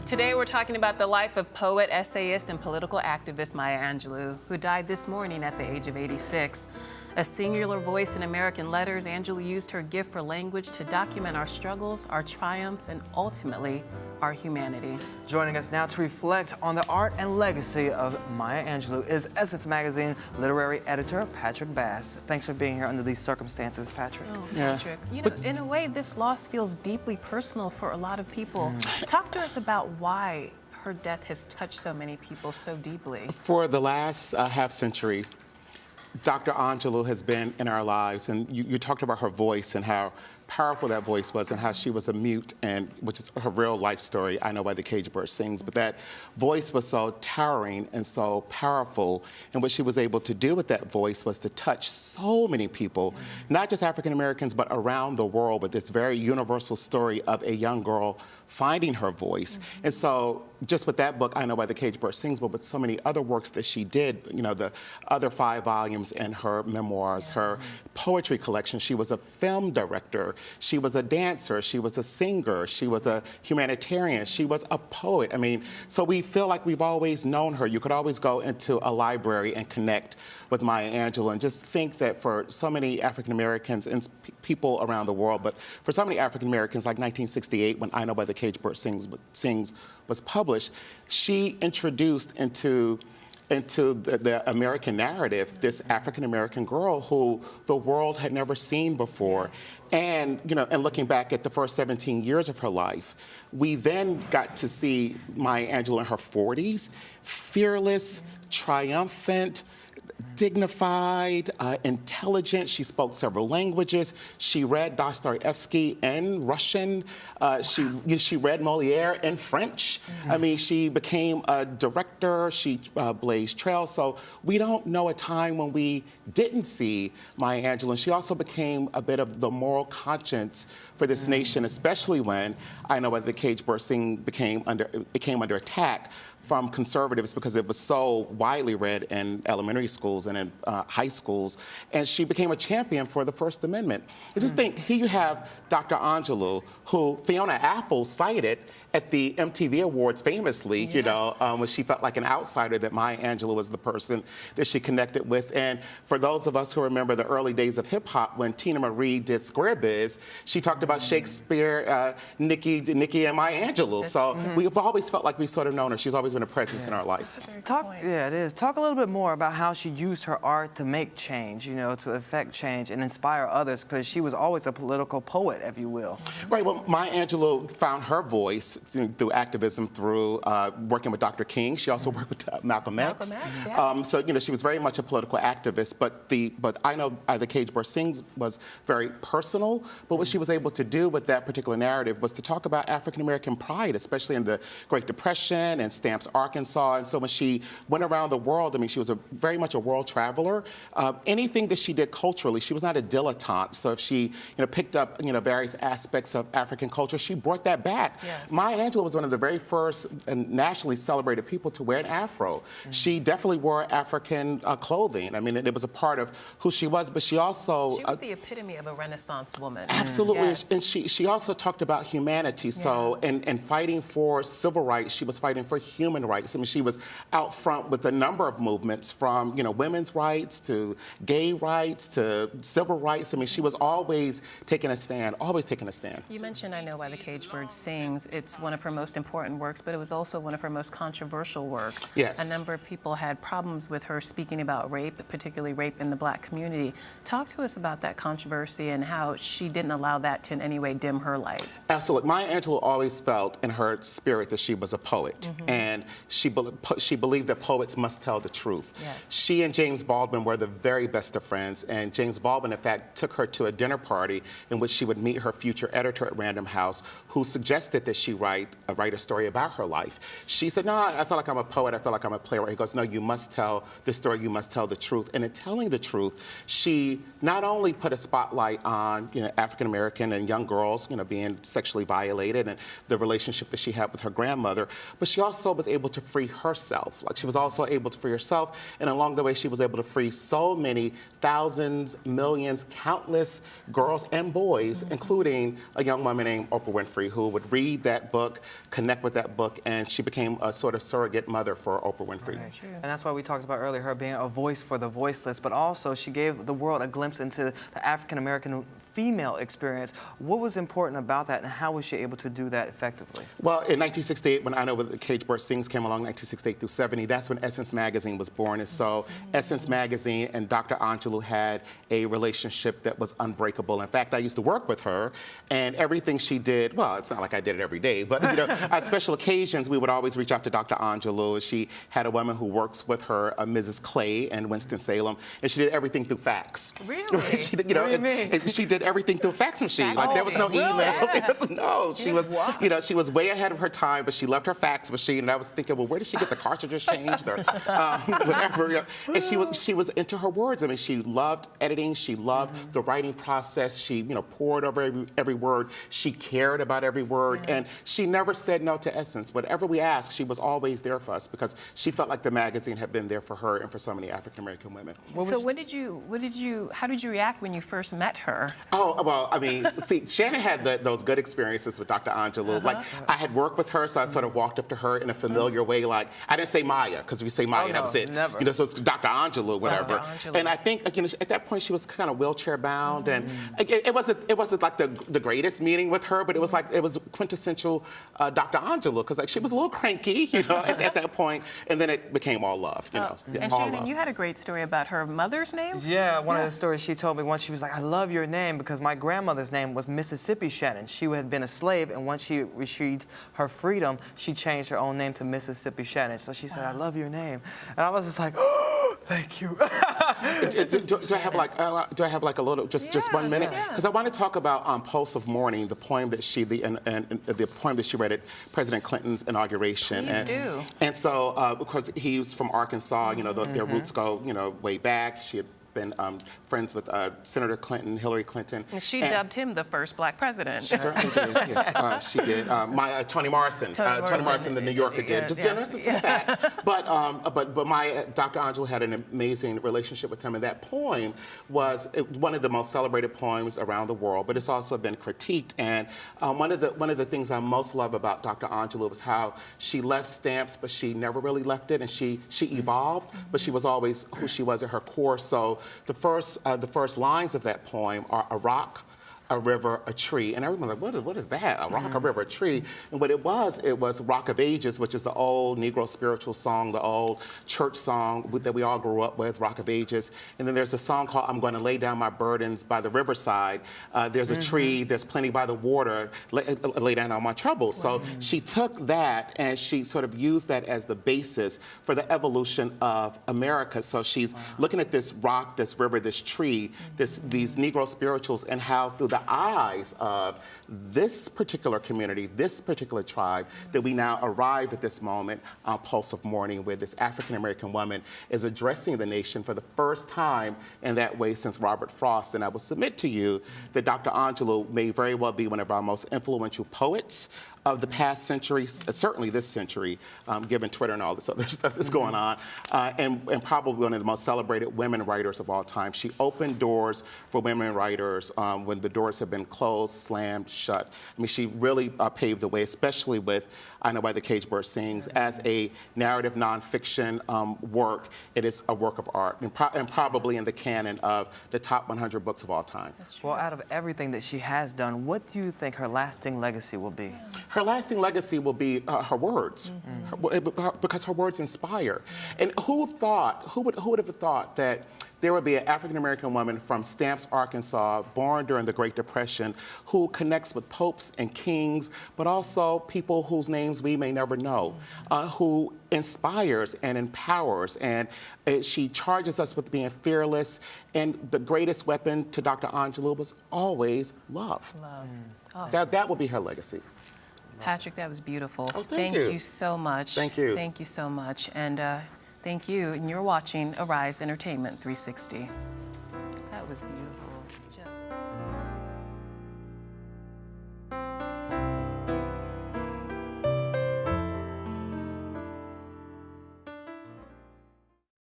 Today we're talking about the life of poet, essayist, and political activist Maya Angelou, who died this morning at the age of 86. A singular voice in American letters, Angelou used her gift for language to document our struggles, our triumphs, and ultimately, our humanity. Joining us now to reflect on the art and legacy of Maya Angelou is Essence Magazine literary editor Patrick Bass. Thanks for being here under these circumstances, Patrick. Oh, Patrick. You know, in a way, this loss feels deeply personal for a lot of people. Talk to us about why her death has touched so many people so deeply. For the last half century, Dr. Angelou has been in our lives, and you talked about her voice and how powerful that voice was and how she was a mute, and which is her real life story, I Know Why the Cage Bird Sings, but that voice was so towering and so powerful, and what she was able to do with that voice was to touch so many people, not just African Americans, but around the world, with this very universal story of a young girl finding her voice. And so just with that book, I Know Why the Cage Bird Sings, but with so many other works that she did, you know, the other 5 volumes in her memoirs, her poetry collection. She was a film director, she was a dancer, she was a singer, she was a humanitarian, she was a poet. I mean, so we feel like we've always known her. You could always go into a library and connect with Maya Angelou, and just think that for so many African Americans and people around the world, but for so many African Americans, like 1968, when I Know Why the Cage Bird Sings was published, she introduced into the American narrative this African American girl who the world had never seen before. And, you know, and looking back at the first 17 years of her life, we then got to see Maya Angelou in her 40s, fearless, triumphant, dignified, intelligent. She spoke several languages. She read Dostoevsky in Russian. She read Molière in French. I mean, she became a director. She blazed trails. So we don't know a time when we didn't see Maya Angelou. And she also became a bit of the moral conscience for this nation, especially when I Know Why the Cage Bird Sings came under attack from conservatives because it was so widely read in elementary schools and in high schools. And she became a champion for the First Amendment. I just think, here you have Dr. Angelou, who Fiona Apple cited at the MTV Awards famously, you know, when she felt like an outsider, that Maya Angelou was the person that she connected with. And for those of us who remember the early days of hip hop, when Tina Marie did Square Biz, she talked about Shakespeare, Nikki and Maya Angelou. So we've always felt like we've sort of known her. She's always been a presence in our life. Yeah, it is. Talk a little bit more about how she used her art to make change, you know, to effect change and inspire others, because she was always a political poet, if you will. Right. Well, Maya Angelou found her voice through activism, through working with Dr. King. She also worked with Malcolm X. So, you know, she was very much a political activist, but I Know Why the Cage Bird Sings was very personal, but what she was able to do with that particular narrative was to talk about African-American pride, especially in the Great Depression and Stamps, Arkansas. And so when she went around the world, I mean, she was very much a world traveler. Anything that she did culturally, she was not a dilettante. So if she, you know, picked up, you know, various aspects of African culture, she brought that back. Maya Angelou was one of the very first and nationally celebrated people to wear an afro. She definitely wore African clothing. I mean, it was a part of who she was, but she also... She was the epitome of a Renaissance woman. Absolutely. And she also talked about humanity. So, and fighting for civil rights, she was fighting for human rights. I mean, she was out front with a number of movements, from, you know, women's rights to gay rights to civil rights. I mean, she was always taking a stand, always taking a stand. You mentioned I Know Why the Cage Bird Sings. It's one of her most important works, but it was also one of her most controversial works. Yes. A number of people had problems with her speaking about rape, particularly rape in the Black community. Talk to us about that controversy and how she didn't allow that to in any way dim her light. Absolutely. Maya Angelou always felt in her spirit that she was a poet, and she believed that poets must tell the truth. She and James Baldwin were the very best of friends, and James Baldwin, in fact, took her to a dinner party in which she would meet her future editor at Random House, who suggested that she write a story about her life. She said, no, I feel like I'm a poet, I feel like I'm a playwright. He goes, no, you must tell the story, you must tell the truth. And in telling the truth, she not only put a spotlight on, you know, African American and young girls, you know, being sexually violated and the relationship that she had with her grandmother, but she also was was able to free herself. Like, she was also able to free herself, and along the way, she was able to free so many thousands, millions, countless girls and boys, including a young woman named Oprah Winfrey, who would read that book, connect with that book, and she became a sort of surrogate mother for Oprah Winfrey. Right. And that's why we talked about earlier her being a voice for the voiceless, but also she gave the world a glimpse into the African-American female experience. What was important about that, and how was she able to do that effectively? Well, in 1968, when I Know the Cage Bird Sings came along, 1968 through 70, that's when Essence Magazine was born. And so Essence Magazine and Dr. Angelou had a relationship that was unbreakable. In fact, I used to work with her, and everything she did, well, it's not like I did it every day, but you know, at special occasions, we would always reach out to Dr. Angelou. She had a woman who works with her, Mrs. Clay in Winston-Salem, and she did everything through fax. Really? She did, you know, What do you mean? and she did everything through a fax machine. Like, there was no email. She was, you know, she was way ahead of her time, but she loved her fax machine. And I was thinking, well, where did she get the cartridges changed or whatever? You know? And she was into her words. I mean, she loved editing. She loved the writing process. She, you know, poured over every word. She cared about every word, and she never said no to Essence. Whatever we asked, she was always there for us because she felt like the magazine had been there for her and for so many African American women. So how did you react when you first met her? Oh, well, I mean, see, Shannon had those good experiences with Dr. Angelou. Like, I had worked with her, so I sort of walked up to her in a familiar way. Like, I didn't say Maya, because if you say Maya, no, that was it. never. You know, so it's Dr. Angelou, whatever. Dr. Angelou. And I think, you know, at that point, she was kind of wheelchair bound, and it wasn't like the greatest meeting with her, but it was like, it was quintessential Dr. Angelou, because like, she was a little cranky, you know, at that point, and then it became all love, you know. And all Shannon, love. you had a great story about her mother's name? Yeah, one of the stories she told me once, she was like, I love your name because my grandmother's name was Mississippi Shannon. She had been a slave, and once she retrieved her freedom, she changed her own name to Mississippi Shannon. So she said, I love your name. And I was just like, oh, thank you. Do I have like a little, just 1 minute? Yeah. Because I want to talk about Pulse of Morning, the poem that she the poem that she read at President Clinton's inauguration. Please do. And so, because he's from Arkansas, you know, their roots go, you know, way back. She had been friends with Senator Clinton, Hillary Clinton. And she dubbed him the first black president. She certainly did, yes. She did. Toni Morrison. Toni Morrison, the New Yorker, did. Just facts. But my Dr. Angelou had an amazing relationship with him, and that poem was one of the most celebrated poems around the world, but it's also been critiqued. And one of the things I most love about Dr. Angelou was how she left stamps, but she never really left it, and she evolved, but she was always who she was at her core. So the first lines of that poem are a rock, a river, a tree. And everyone's like, what is that? A rock, a river, a tree. And what it was Rock of Ages, which is the old Negro spiritual song, the old church song that we all grew up with, Rock of Ages. And then there's a song called I'm Going to Lay Down My Burdens by the Riverside. There's a tree, there's plenty by the water, lay down all my troubles. So she took that and she sort of used that as the basis for the evolution of America. So she's looking at this rock, this river, this tree, these Negro spirituals, and how through the eyes of this particular community, this particular tribe, that we now arrive at this moment on Pulse of Morning, where this African-American woman is addressing the nation for the first time in that way since Robert Frost. And I will submit to you that Dr. Angelou may very well be one of our most influential poets of the past century, certainly this century, given Twitter and all this other stuff that's going on, and probably one of the most celebrated women writers of all time. She opened doors for women writers when the doors have been closed, slammed, shut. I mean, she really paved the way, especially with I Know Why the Cage Bird Sings. As a narrative nonfiction work, it is a work of art, and probably in the canon of the top 100 books of all time. Well, out of everything that she has done, what do you think her lasting legacy will be? Her lasting legacy will be her words, because her words inspire. And who would have thought that there would be an African-American woman from Stamps, Arkansas, born during the Great Depression, who connects with popes and kings, but also people whose names we may never know, who inspires and empowers, and she charges us with being fearless, and the greatest weapon to Dr. Angelou was always love. Oh. That will be her legacy. Patrick, that was beautiful. Oh, thank you. You so much. Thank you. Thank you so much. And thank you. And you're watching Arise Entertainment 360. That was beautiful. Just